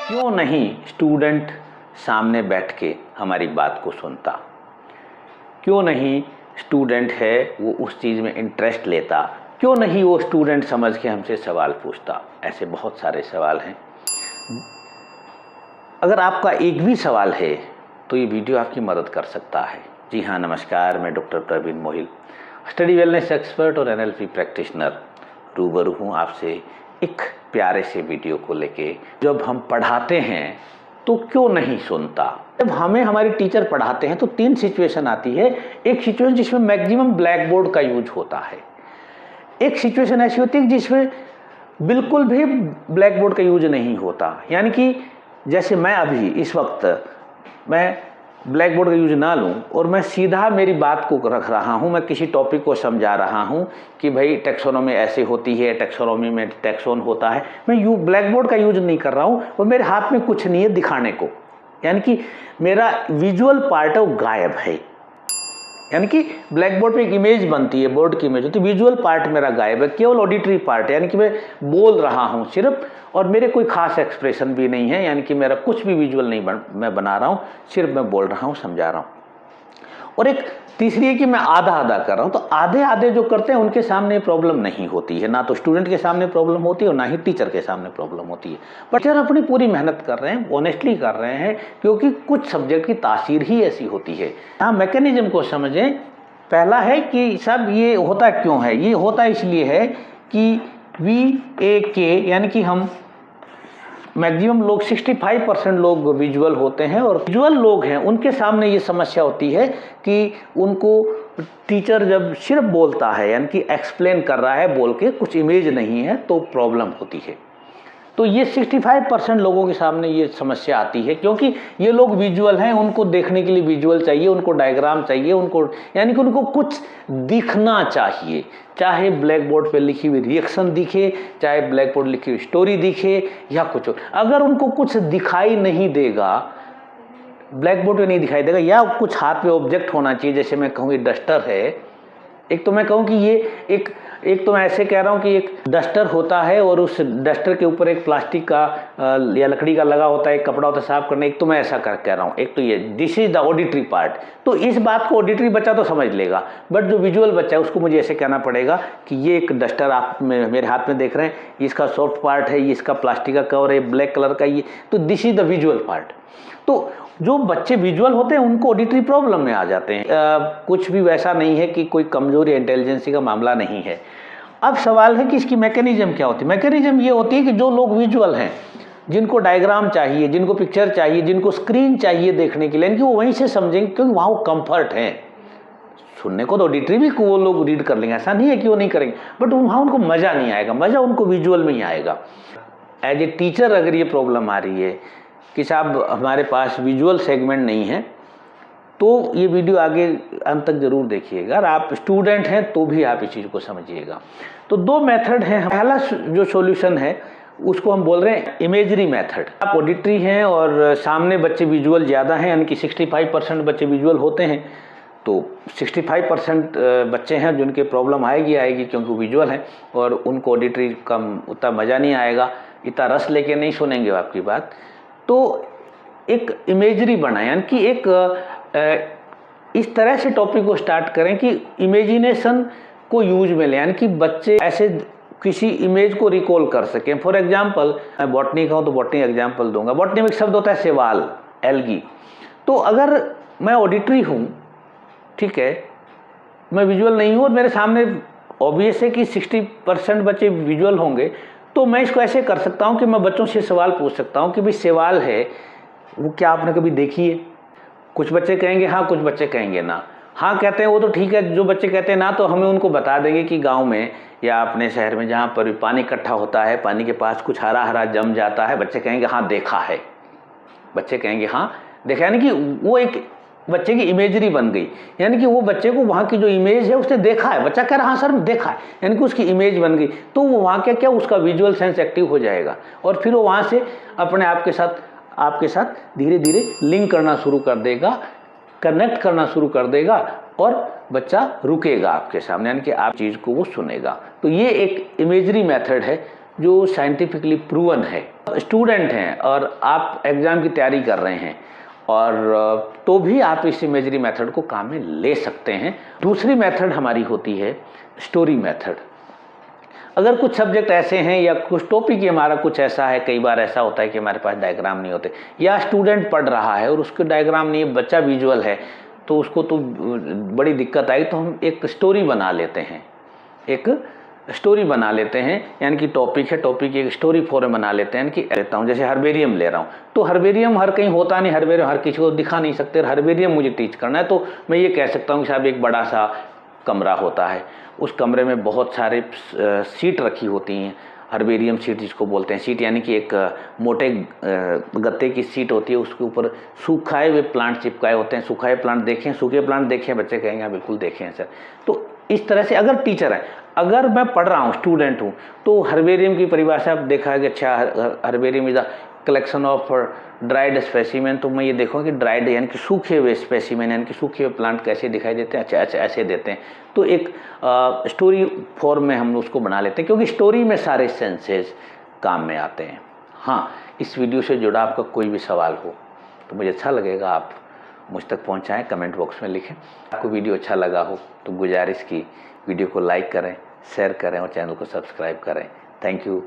क्यों नहीं स्टूडेंट सामने बैठ के हमारी बात को सुनता? क्यों नहीं स्टूडेंट है वो उस चीज़ में इंटरेस्ट लेता? क्यों नहीं वो स्टूडेंट समझ के हमसे सवाल पूछता? ऐसे बहुत सारे सवाल हैं। अगर आपका एक भी सवाल है तो ये वीडियो आपकी मदद कर सकता है। जी हाँ, नमस्कार, मैं doctor Praveen Mohil, study wellness expert और एनएलपी प्रैक्टिशनर रूबरू हूँ आपसे एक प्यारे से वीडियो को लेके। जब हम पढ़ाते हैं तो क्यों नहीं सुनता? जब हमें हमारे टीचर पढ़ाते हैं तो तीन सिचुएशन आती है। एक सिचुएशन जिसमें मैक्सिमम ब्लैक बोर्ड का यूज होता है, एक सिचुएशन ऐसी होती है जिसमें बिल्कुल भी ब्लैक बोर्ड का यूज नहीं होता। यानी कि जैसे मैं अभी इस वक्त मैं ब्लैक बोर्ड का यूज ना लूँ और मैं सीधा मेरी बात को रख रहा हूँ, मैं किसी टॉपिक को समझा रहा हूँ कि भाई टैक्सोनॉमी ऐसे होती है, टैक्सोनॉमी में टैक्सोन होता है। मैं ब्लैक बोर्ड का यूज नहीं कर रहा हूँ और मेरे हाथ में कुछ नहीं है दिखाने को, यानी कि मेरा विजुअल पार्ट है वो गायब है। यानी कि ब्लैक बोर्ड पे एक इमेज बनती है, बोर्ड की इमेज होती है, विजुअल पार्ट मेरा गायब है, केवल ऑडिटरी पार्ट है। यानी कि मैं बोल रहा हूँ सिर्फ, और मेरे कोई खास एक्सप्रेशन भी नहीं है, यानी कि मेरा कुछ भी विजुअल नहीं मैं बना रहा हूँ, सिर्फ मैं बोल रहा हूँ, समझा रहा हूँ। और एक तीसरी है कि मैं आधा आधा कर रहा हूँ। तो आधे आधे जो करते हैं उनके सामने प्रॉब्लम नहीं होती है, ना तो स्टूडेंट के सामने प्रॉब्लम होती है और ना ही टीचर के सामने प्रॉब्लम होती है। बट टीचर अपनी पूरी मेहनत कर रहे हैं, ऑनेस्टली कर रहे हैं, क्योंकि कुछ सब्जेक्ट की तासीर ही ऐसी होती है। हाँ, मैकेनिज्म को समझें। पहला है कि सब ये होता क्यों है? ये होता इसलिए है कि VAK, यानी कि हम मैक्सिमम लोग 65% लोग विजुअल होते हैं, और विजुअल लोग हैं उनके सामने ये समस्या होती है कि उनको टीचर जब सिर्फ बोलता है, यानी कि एक्सप्लेन कर रहा है बोल के, कुछ इमेज नहीं है, तो प्रॉब्लम होती है। तो ये 65% लोगों के सामने ये समस्या आती है, क्योंकि ये लोग विजुअल हैं, उनको देखने के लिए विजुअल चाहिए, उनको डायग्राम चाहिए, उनको यानी कि उनको कुछ दिखना चाहिए। चाहे ब्लैक बोर्ड पे लिखी हुई रिएक्शन दिखे, चाहे ब्लैक बोर्ड लिखी हुई स्टोरी दिखे, या कुछ और। अगर उनको कुछ दिखाई नहीं देगा, ब्लैक बोर्ड पे नहीं दिखाई देगा, या कुछ हाथ में ऑब्जेक्ट होना चाहिए, जैसे मैं कहूँ ये डस्टर है। एक तो मैं कहूँ कि ये एक तो मैं ऐसे कह रहा हूँ कि एक डस्टर होता है और उस डस्टर के ऊपर एक प्लास्टिक का या लकड़ी का लगा होता है, एक कपड़ा होता है साफ करने। एक तो मैं ऐसा कह रहा हूँ, एक तो ये this is the auditory part. तो इस बात को ऑडिटरी बच्चा तो समझ लेगा, बट जो विजुअल बच्चा है उसको मुझे ऐसे कहना पड़ेगा कि ये एक डस्टर आप मेरे हाथ में देख रहे हैं, इसका सॉफ्ट पार्ट है, ये इसका प्लास्टिक का कवर है, ब्लैक कलर का ये, तो this is the visual part. तो जो बच्चे विजुअल होते हैं उनको ऑडिटरी प्रॉब्लम में आ जाते हैं। कुछ भी वैसा नहीं है कि कोई कमजोरी इंटेलिजेंसी का मामला नहीं है। अब सवाल है कि इसकी मैकेनिज्म क्या होती है? मैकेनिज्म ये होती है कि जो लोग विजुअल हैं, जिनको डायग्राम चाहिए, जिनको पिक्चर चाहिए, जिनको स्क्रीन चाहिए देखने के लिए, यानी कि वो वहीं से समझेंगे, क्योंकि वहाँ वो कंफर्ट है। सुनने को तो ऑडिटरी भी वो लोग रीड कर लेंगे, ऐसा नहीं है कि वो नहीं करेंगे, बट वहाँ उनको मज़ा नहीं आएगा। मज़ा उनको विजुअल में ही आएगा। एज ए टीचर अगर ये प्रॉब्लम आ रही है कि साहब हमारे पास विजुअल सेगमेंट नहीं है, तो ये वीडियो आगे अंत तक जरूर देखिएगा। अगर आप स्टूडेंट हैं तो भी आप इस चीज़ को समझिएगा। तो दो मेथड हैं। पहला जो सॉल्यूशन है उसको हम बोल रहे हैं इमेजरी मेथड। आप ऑडिटरी हैं और सामने बच्चे विजुअल ज़्यादा हैं, यानी कि 65% बच्चे विजुअल होते हैं, तो 65% बच्चे हैं जिनके प्रॉब्लम आएगी, क्योंकि विजुअल हैं और उनको ऑडिटरी का उतना मज़ा नहीं आएगा, इतना रस लेके नहीं सुनेंगे आपकी बात। तो एक इमेजरी बनाएं, यानी कि एक इस तरह से टॉपिक को स्टार्ट करें कि इमेजिनेशन को यूज में लें, यानी कि बच्चे ऐसे किसी इमेज को रिकॉल कर सकें। फॉर एग्जांपल, मैं बॉटनी का हूँ तो बॉटनी एग्जांपल दूंगा। बॉटनी में एक शब्द होता है सेवाल, एल्गी। तो अगर मैं ऑडिटरी हूँ, ठीक है, मैं विजुअल नहीं हूँ और मेरे सामने ऑब्वियस है कि 60% बच्चे विजुअल होंगे, तो मैं इसको ऐसे कर सकता हूँ कि मैं बच्चों से सवाल पूछ सकता हूँ कि भाई सेवाल है वो क्या आपने कभी देखी है? कुछ बच्चे कहेंगे हाँ, कुछ बच्चे कहेंगे ना। हाँ कहते हैं वो तो ठीक है, जो बच्चे कहते हैं ना, तो हमें उनको बता देंगे कि गांव में या अपने शहर में जहाँ पर पानी इकट्ठा होता है, पानी के पास कुछ हरा हरा जम जाता है, बच्चे कहेंगे हाँ देखा है, बच्चे कहेंगे हाँ देखा। यानी कि वो एक बच्चे की इमेजरी बन गई, यानी कि वो बच्चे को वहाँ की जो इमेज है उसने देखा है। बच्चा कह रहा हाँ सर देखा है, यानी कि उसकी इमेज बन गई। तो वो वहाँ क्या उसका विजुअल सेंस एक्टिव हो जाएगा और फिर वो वहाँ से अपने आपके साथ धीरे धीरे लिंक करना शुरू कर देगा, कनेक्ट करना शुरू कर देगा, और बच्चा रुकेगा आपके सामने, यानी कि आप चीज़ को वो सुनेगा। तो ये एक इमेजरी मेथड है जो साइंटिफिकली प्रूवन है। स्टूडेंट हैं और आप एग्ज़ाम की तैयारी कर रहे हैं और तो भी आप इस इमेजरी मेथड को काम में ले सकते हैं। दूसरी मेथड हमारी होती है स्टोरी मेथड। अगर कुछ सब्जेक्ट ऐसे हैं या कुछ टॉपिक ही हमारा कुछ ऐसा है, कई बार ऐसा होता है कि हमारे पास डायग्राम नहीं होते या स्टूडेंट पढ़ रहा है और उसके डायग्राम नहीं है, बच्चा विजुअल है, तो उसको तो बड़ी दिक्कत आई, तो हम एक स्टोरी बना लेते हैं। एक स्टोरी बना लेते हैं, यानी कि टॉपिक है, टॉपिक की एक स्टोरी फॉर्म बना लेते हैं कि लेता हूँ, जैसे हर्बेरियम ले रहा हूँ, तो हर्बेरियम हर कहीं होता नहीं, हर्बेरियम हर किसी को दिखा नहीं सकते, हर्बेरियम मुझे टीच करना है, तो मैं ये कह सकता हूँ कि साहब एक बड़ा सा कमरा होता है, उस कमरे में बहुत सारे सीट रखी होती हैं, हर्बेरियम सीट जिसको बोलते हैं। सीट यानी कि एक मोटे गत्ते की सीट होती है, उसके ऊपर सूखाए हुए प्लांट चिपकाए होते हैं। सूखाए प्लांट देखें, सूखे प्लांट देखें, बच्चे कहेंगे हाँ बिल्कुल देखें सर। तो इस तरह से अगर टीचर है, अगर मैं पढ़ रहा हूँ, स्टूडेंट हूँ, तो हर्बेरियम की परिभाषा आप देखा है कि अच्छा herbarium is a collection of dried specimen, तो मैं ये देखूँ कि ड्राइड यानी कि सूखे हुए स्पेसिमेन, यानी कि सूखे हुए प्लांट कैसे दिखाई देते हैं, अच्छा अच्छा ऐसे देते हैं। तो एक स्टोरी फॉर्म में हम उसको बना लेते हैं, क्योंकि स्टोरी में सारे सेंसेस काम में आते हैं। हाँ, इस वीडियो से जुड़ा आपका कोई भी सवाल हो तो मुझे अच्छा लगेगा आप मुझ तक पहुँचाएँ, कमेंट बॉक्स में लिखें। आपको वीडियो अच्छा लगा हो तो गुजारिश की वीडियो को लाइक करें, शेयर करें और चैनल को सब्सक्राइब करें। Thank you.